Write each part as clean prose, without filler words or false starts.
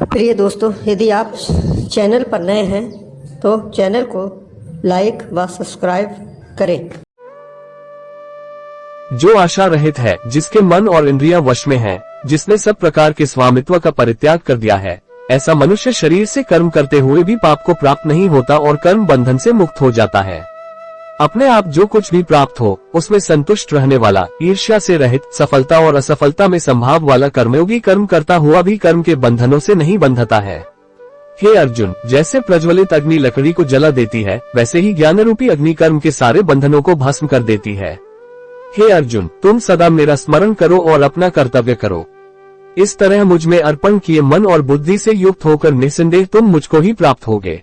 प्रिय दोस्तों, यदि आप चैनल पर नए हैं तो चैनल को लाइक व सब्सक्राइब करें। जो आशा रहित है, जिसके मन और इंद्रियां वश में हैं, जिसने सब प्रकार के स्वामित्व का परित्याग कर दिया है, ऐसा मनुष्य शरीर से कर्म करते हुए भी पाप को प्राप्त नहीं होता और कर्म बंधन से मुक्त हो जाता है। अपने आप जो कुछ भी प्राप्त हो उसमें संतुष्ट रहने वाला, ईर्ष्या से रहित, सफलता और असफलता में संभाव वाला कर्मयोगी कर्म करता हुआ भी कर्म के बंधनों से नहीं बंधता है। हे अर्जुन, जैसे प्रज्वलित अग्नि लकड़ी को जला देती है, वैसे ही ज्ञान रूपी अग्नि कर्म के सारे बंधनों को भस्म कर देती है। हे अर्जुन, तुम सदा मेरा स्मरण करो और अपना कर्तव्य करो। इस तरह मुझ में अर्पण किए मन और बुद्धि से युक्त होकर निसंदेह तुम मुझको ही प्राप्त होगे।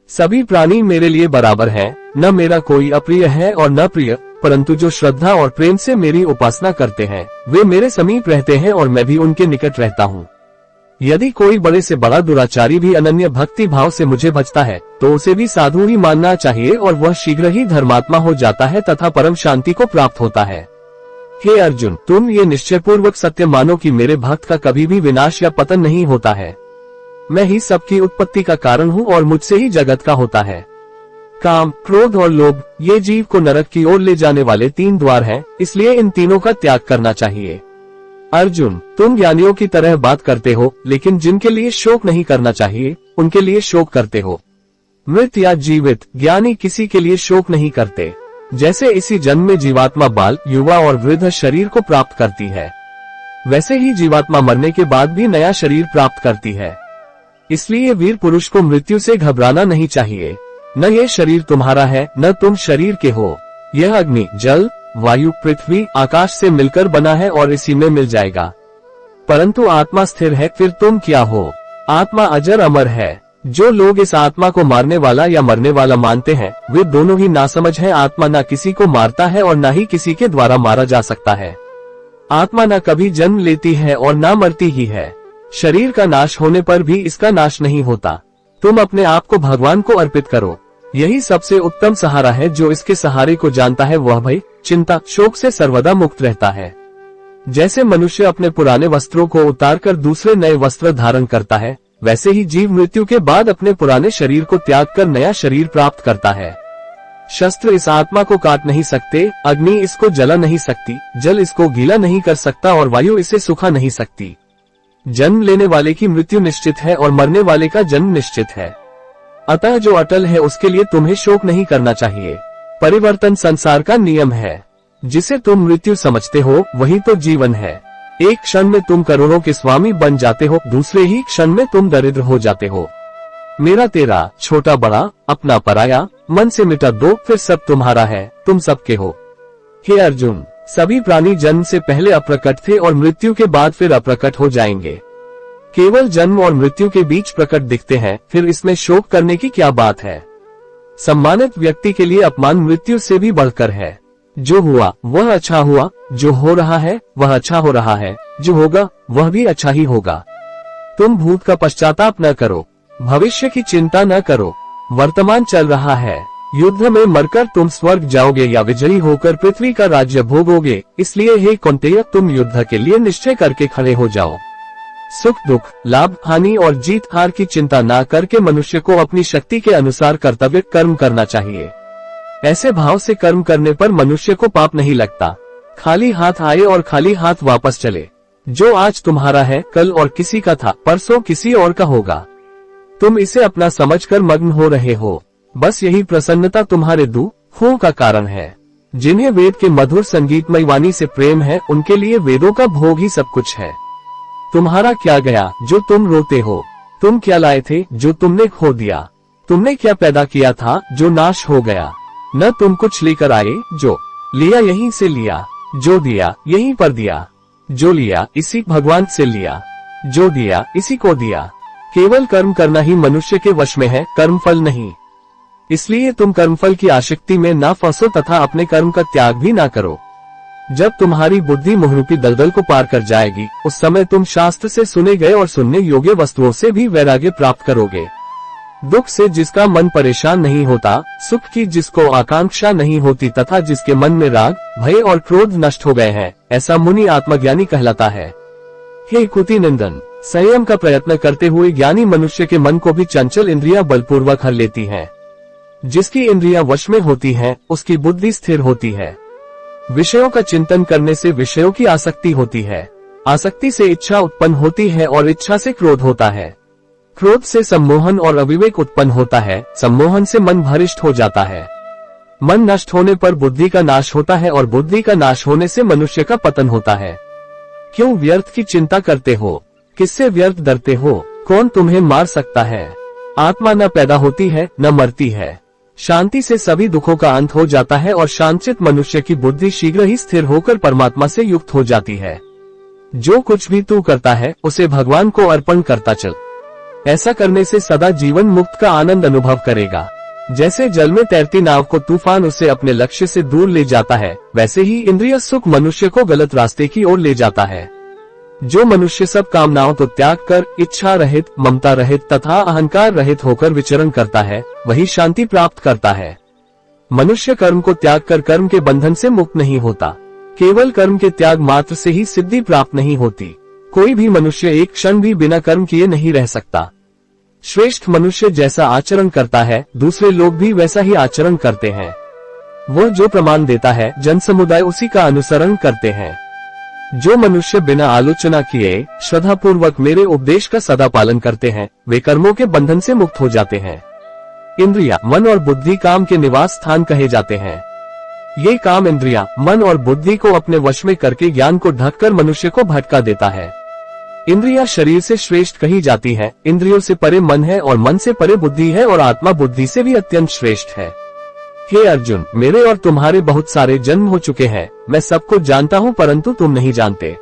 सभी प्राणी मेरे लिए बराबर हैं, न मेरा कोई अप्रिय है और न प्रिय, परंतु जो श्रद्धा और प्रेम से मेरी उपासना करते हैं वे मेरे समीप रहते हैं और मैं भी उनके निकट रहता हूँ। यदि कोई बड़े से बड़ा दुराचारी भी अनन्य भक्ति भाव से मुझे भजता है तो उसे भी साधु ही मानना चाहिए और वह शीघ्र ही धर्मात्मा हो जाता है तथा परम शांति को प्राप्त होता है। हे अर्जुन, तुम ये निश्चय पूर्वक सत्य मानो कि मेरे भक्त का कभी भी विनाश या पतन नहीं होता है। मैं ही सबकी उत्पत्ति का कारण हूँ और मुझसे ही जगत का होता है। काम, क्रोध और लोभ ये जीव को नरक की ओर ले जाने वाले 3 द्वार हैं, इसलिए इन तीनों का त्याग करना चाहिए। अर्जुन, तुम ज्ञानियों की तरह बात करते हो, लेकिन जिनके लिए शोक नहीं करना चाहिए उनके लिए शोक करते हो। मृत या जीवित, ज्ञानी किसी के लिए शोक नहीं करते। जैसे इसी जन्म में जीवात्मा बाल, युवा और वृद्ध शरीर को प्राप्त करती है, वैसे ही जीवात्मा मरने के बाद भी नया शरीर प्राप्त करती है। इसलिए वीर पुरुष को मृत्यु से घबराना नहीं चाहिए। न ये शरीर तुम्हारा है, न तुम शरीर के हो। यह अग्नि, जल, वायु, पृथ्वी, आकाश से मिलकर बना है और इसी में मिल जाएगा। परंतु आत्मा स्थिर है, फिर तुम क्या हो? आत्मा अजर अमर है। जो लोग इस आत्मा को मारने वाला या मरने वाला मानते हैं वे दोनों ही नासमझ हैं। आत्मा न किसी को मारता है और न ही किसी के द्वारा मारा जा सकता है। आत्मा न कभी जन्म लेती है और न मरती ही है। शरीर का नाश होने पर भी इसका नाश नहीं होता। तुम अपने आप को भगवान को अर्पित करो, यही सबसे उत्तम सहारा है। जो इसके सहारे को जानता है वह भय, चिंता, शोक से सर्वदा मुक्त रहता है। जैसे मनुष्य अपने पुराने वस्त्रों को उतारकर दूसरे नए वस्त्र धारण करता है, वैसे ही जीव मृत्यु के बाद अपने पुराने शरीर को त्याग कर नया शरीर प्राप्त करता है। शस्त्र इस आत्मा को काट नहीं सकते, अग्नि इसको जला नहीं सकती, जल इसको गीला नहीं कर सकता और वायु इसे सुखा नहीं सकती। जन्म लेने वाले की मृत्यु निश्चित है और मरने वाले का जन्म निश्चित है। अतः जो अटल है उसके लिए तुम्हें शोक नहीं करना चाहिए। परिवर्तन संसार का नियम है। जिसे तुम मृत्यु समझते हो वही तो जीवन है। एक क्षण में तुम करोड़ों के स्वामी बन जाते हो, दूसरे ही क्षण में तुम दरिद्र हो जाते हो। मेरा तेरा, छोटा बड़ा, अपना पराया, मन से मिटा दो, फिर सब तुम्हारा है, तुम सबके हो। हे अर्जुन, सभी प्राणी जन्म से पहले अप्रकट थे और मृत्यु के बाद फिर अप्रकट हो जाएंगे। केवल जन्म और मृत्यु के बीच प्रकट दिखते हैं, फिर इसमें शोक करने की क्या बात है? सम्मानित व्यक्ति के लिए अपमान मृत्यु से भी बढ़कर है। जो हुआ वह अच्छा हुआ, जो हो रहा है वह अच्छा हो रहा है, जो होगा वह भी अच्छा ही होगा। तुम भूत का पश्चाताप न करो, भविष्य की चिंता न करो। वर्तमान चल रहा है। युद्ध में मरकर तुम स्वर्ग जाओगे या विजयी होकर पृथ्वी का राज्य भोगोगे। इसलिए हे कौन्तेय, तुम युद्ध के लिए निश्चय करके खड़े हो जाओ। सुख दुख, लाभ हानि और जीत हार की चिंता ना करके मनुष्य को अपनी शक्ति के अनुसार कर्तव्य कर्म करना चाहिए। ऐसे भाव से कर्म करने पर मनुष्य को पाप नहीं लगता। खाली हाथ आए और खाली हाथ वापस चले। जो आज तुम्हारा है कल और किसी का था, परसों किसी और का होगा। तुम इसे अपना समझकर मग्न हो रहे हो। बस यही प्रसन्नता तुम्हारे दुखों का कारण है। जिन्हें वेद के मधुर संगीतमय वाणी से प्रेम है उनके लिए वेदों का भोग ही सब कुछ है। तुम्हारा क्या गया जो तुम रोते हो? तुम क्या लाए थे जो तुमने खो दिया? तुमने क्या पैदा किया था जो नाश हो गया? न तुम कुछ लेकर आए, जो लिया यहीं से लिया, जो दिया यहीं पर दिया, जो लिया इसी भगवान से लिया, जो दिया इसी को दिया। केवल कर्म करना ही मनुष्य के वश में है, कर्मफल नहीं। इसलिए तुम कर्मफल की आसक्ति में ना फंसो तथा अपने कर्म का त्याग भी ना करो। जब तुम्हारी बुद्धि मोहरूपी दलदल को पार कर जाएगी उस समय तुम शास्त्र से सुने गए और सुनने योग्य वस्तुओं से भी वैराग्य प्राप्त करोगे। दुख से जिसका मन परेशान नहीं होता, सुख की जिसको आकांक्षा नहीं होती तथा जिसके मन में राग, भय और क्रोध नष्ट हो गए हैं, ऐसा मुनि आत्मज्ञानी कहलाता है। हे कुति नंदन, संयम का प्रयत्न करते हुए ज्ञानी मनुष्य के मन को भी चंचल इंद्रियां बलपूर्वक हर लेती हैं। जिसकी इंद्रियां वश में होती हैं, उसकी बुद्धि स्थिर होती है। विषयों का चिंतन करने से विषयों की आसक्ति होती है। आसक्ति से इच्छा उत्पन्न होती है और इच्छा से क्रोध होता है। क्रोध से सम्मोहन और अविवेक उत्पन्न होता है। सम्मोहन से मन भ्रष्ट हो जाता है। मन नष्ट होने पर बुद्धि का नाश होता है और बुद्धि का नाश होने से मनुष्य का पतन होता है। क्यों व्यर्थ की चिंता करते हो? किससे व्यर्थ डरते हो? कौन तुम्हें मार सकता है? आत्मा न पैदा होती है न मरती है। शांति से सभी दुखों का अंत हो जाता है और शांतचित्त मनुष्य की बुद्धि शीघ्र ही स्थिर होकर परमात्मा से युक्त हो जाती है। जो कुछ भी तू करता है उसे भगवान को अर्पण करता चल। ऐसा करने से सदा जीवन मुक्त का आनंद अनुभव करेगा। जैसे जल में तैरती नाव को तूफान उसे अपने लक्ष्य से दूर ले जाता है, वैसे ही इंद्रिय सुख मनुष्य को गलत रास्ते की ओर ले जाता है। जो मनुष्य सब कामनाओं को त्याग कर इच्छा रहित, ममता रहित तथा अहंकार रहित होकर विचरण करता है, वही शांति प्राप्त करता है। मनुष्य कर्म को त्याग कर कर्म के बंधन से मुक्त नहीं होता। केवल कर्म के त्याग मात्र से ही सिद्धि प्राप्त नहीं होती। कोई भी मनुष्य एक क्षण भी बिना कर्म किए नहीं रह सकता। श्रेष्ठ मनुष्य जैसा आचरण करता है, दूसरे लोग भी वैसा ही आचरण करते हैं। वह जो प्रमाण देता है, जन समुदाय उसी का अनुसरण करते हैं। जो मनुष्य बिना आलोचना किए श्रद्धापूर्वक मेरे उपदेश का सदा पालन करते हैं, वे कर्मों के बंधन से मुक्त हो जाते हैं। इंद्रिया, मन और बुद्धि काम के निवास स्थान कहे जाते हैं। ये काम इंद्रिया, मन और बुद्धि को अपने वश में करके ज्ञान को ढककर मनुष्य को भटका देता है। इंद्रिया शरीर से श्रेष्ठ कही जाती है। इंद्रियों से परे मन है और मन से परे बुद्धि है और आत्मा बुद्धि से भी अत्यंत श्रेष्ठ है। हे अर्जुन, मेरे और तुम्हारे बहुत सारे जन्म हो चुके हैं। मैं सबको जानता हूँ परंतु तुम नहीं जानते।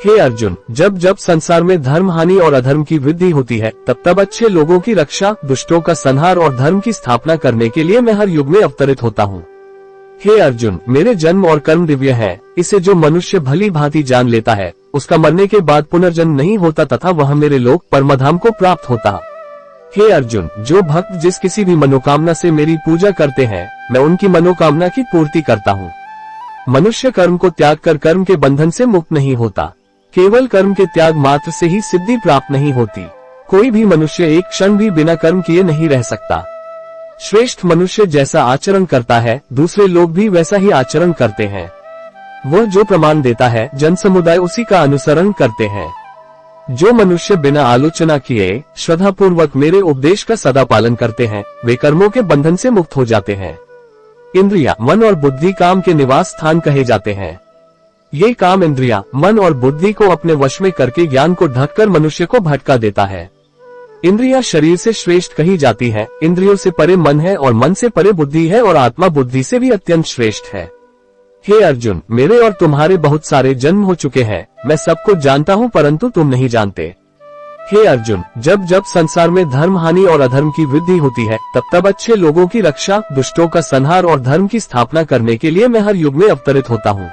हे अर्जुन, जब जब संसार में धर्म हानि और अधर्म की वृद्धि होती है, तब तब अच्छे लोगों की रक्षा, दुष्टों का संहार और धर्म की स्थापना करने के लिए मैं हर युग में अवतरित होता हूँ। हे अर्जुन, मेरे जन्म और कर्म दिव्य है। इसे जो मनुष्य भली भांति जान लेता है, उसका मरने के बाद पुनर्जन्म नहीं होता तथा वह मेरे लोक परमधाम को प्राप्त होता। हे अर्जुन, जो भक्त जिस किसी भी मनोकामना से मेरी पूजा करते हैं, मैं उनकी मनोकामना की पूर्ति करता हूँ। मनुष्य कर्म को त्याग कर कर्म के बंधन से मुक्त नहीं होता। केवल कर्म के त्याग मात्र से ही सिद्धि प्राप्त नहीं होती। कोई भी मनुष्य एक क्षण भी बिना कर्म किए नहीं रह सकता। श्रेष्ठ मनुष्य जैसा आचरण करता है, दूसरे लोग भी वैसा ही आचरण करते हैं। वह जो प्रमाण देता है, जन समुदाय उसी का अनुसरण करते हैं। जो मनुष्य बिना आलोचना किए श्रद्धापूर्वक मेरे उपदेश का सदा पालन करते हैं, वे कर्मों के बंधन से मुक्त हो जाते हैं। इंद्रिया, मन और बुद्धि काम के निवास स्थान कहे जाते हैं। ये काम इंद्रिया, मन और बुद्धि को अपने वश में करके ज्ञान को ढककर मनुष्य को भटका देता है। इंद्रिया शरीर से श्रेष्ठ कही जाती है। इंद्रियों से परे मन है और मन से परे बुद्धि है और आत्मा बुद्धि से भी अत्यंत श्रेष्ठ है। हे अर्जुन, मेरे और तुम्हारे बहुत सारे जन्म हो चुके हैं। मैं सबको जानता हूँ परंतु तुम नहीं जानते। हे अर्जुन, जब जब संसार में धर्म हानि और अधर्म की वृद्धि होती है, तब तब अच्छे लोगों की रक्षा, दुष्टों का संहार और धर्म की स्थापना करने के लिए मैं हर युग में अवतरित होता हूँ।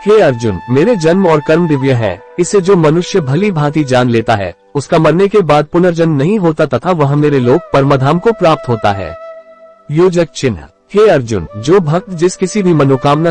हे अर्जुन, मेरे जन्म और कर्म दिव्य है। इसे जो मनुष्य भली भांति जान लेता है, उसका मरने के बाद पुनर्जन्म नहीं होता तथा वह मेरे लोक परमधाम को प्राप्त होता है। योजक चिन्ह। हे अर्जुन, जो भक्त जिस किसी भी मनोकामना